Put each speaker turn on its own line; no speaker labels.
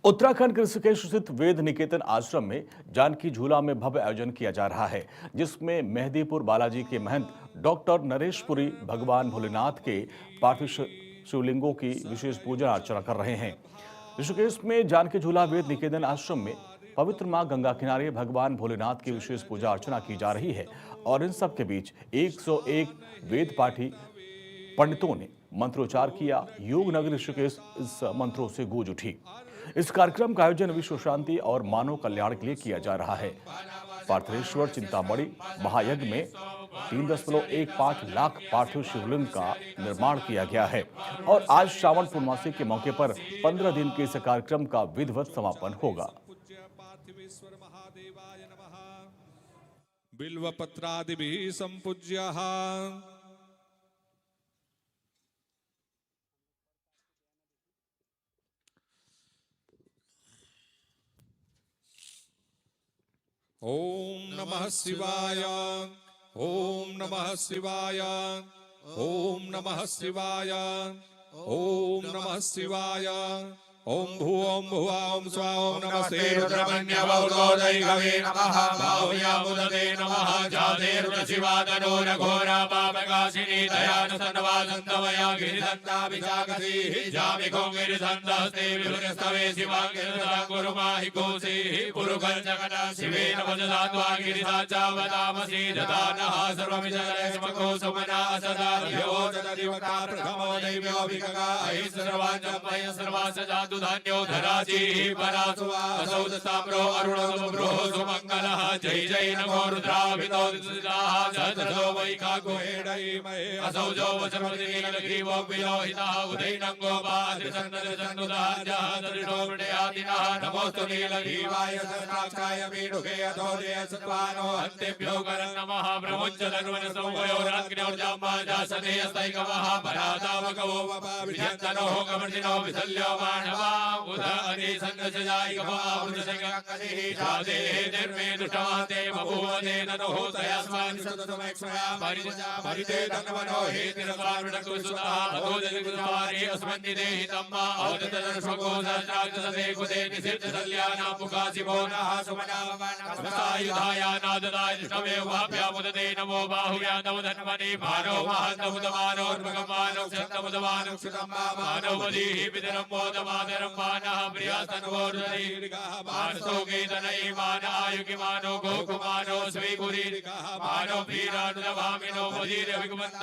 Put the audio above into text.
उत्तराखंड के ऋषिकेश स्थित वेद निकेतन आश्रम में जानकी झूला में भव्य आयोजन किया जा रहा है, जिसमें मेहदीपुर बालाजी के महंत डॉक्टर नरेशपुरी भगवान भोलेनाथ के पार्थिव शिवलिंगों की विशेष पूजा अर्चना कर रहे हैं। ऋषिकेश में जानकी झूला वेद निकेतन आश्रम में पवित्र मां गंगा किनारे भगवान भोलेनाथ की विशेष पूजा अर्चना की जा रही है और इन सब के बीच 101 वेद पाठी पंडितों ने मंत्रोच्चार किया। योग नगरी ऋषिकेश इस मंत्रों से गूंज उठी। इस कार्यक्रम का आयोजन विश्व शांति और मानव कल्याण के लिए किया जा रहा है। पार्थेश्वर चिंतामणि महायज्ञ में 3.15 लाख पार्थिव शिवलिंग का निर्माण किया गया है और आज श्रावण पूर्णमासी के मौके पर 15 दिन के इस कार्यक्रम का विधिवत समापन होगा।
बिल्वपत्रादिभिः सम्पूज्यः ओम नमः शिवाय, ओम नमः शिवाय, ओम नमः शिवाय, ओम नमः शिवाय। ओम भुवा ओम स्वा ओम नमस्ते रुद्रमन्यवौर्गोदैगवे नमः बाहुयामुदते नमः जातेरुदशिवादनो रघोरा पापकाशिनी दयानुसन्नवासन्तमया गिरिदन्ता विशाखसीः जामिको गिरिदन्तस्ते विभुरस्तवे शिवाङ्गिरदा गुरुमाहि कोसीः पुरुकञ्चकटा शिवेन वजदात्वा गिरिदाचावदामसि ददानः सर्वमिजलस्मको सुमना सदा ह्यो तदिवका प्रथमो दैव्यो विकगा अहि सर्वाञ्चमय सर्वास जातु धान्यो धराजी परासुवा असौ ताम्रो अरुणो सुब्रो सुमंगलः जय जय नमो रुद्राभितो दिदाः सततो वैकागो हेडै महे असौ जो वचनपति नीलग्रीवो विलोहितः उदैनंगो बाधिसन्नदसन्नुदाजः तरिणो मृडयादिनः नमोस्तु नीलग्रीवाय सहस्राक्षाय मीढुके अथो देयसत्वानो हन्तेभ्यो करं नमः ब्रह्मोच्चलर्वणसंवयोराग्न्योर्जामाजासते अस्तैकवः परातावकवो वपाभिषन्तनो कमर्दिनो विसल्यो मानवा उदानि सन्नसजाय गवावृतसंगकलिः जाते निर्मे दुष्टवाते बभूवते ननो तयास्मान् सततमैक्ष्मया परिते धन्वनो हे तिरस्वार्णकुसुतः भगोदरिकुद्वारे अस्मन्निदे हितम्मा अवततनश्वको सहस्राक्षसते कुते निसिद्धसल्यानां मुखासिभो नः सुमनावमानस्मसायुधाया नाददाय दुष्टमेव वाप्यामुदते नमो बाहुव्या नव धन्वने मानो महान्तमुदमानोर्भगमानो क्षन्तमुदमानुक्षितम्मा मानवदीः पितरं मोदमादरं मानः प्रियास्तनवोर्धरीरिकाः मानसो केतनै मान आयुकिमानो गोकुमानो स्वीकुरीरिकाः मानो वीरानुदभामिनो वजीरविकुमन्त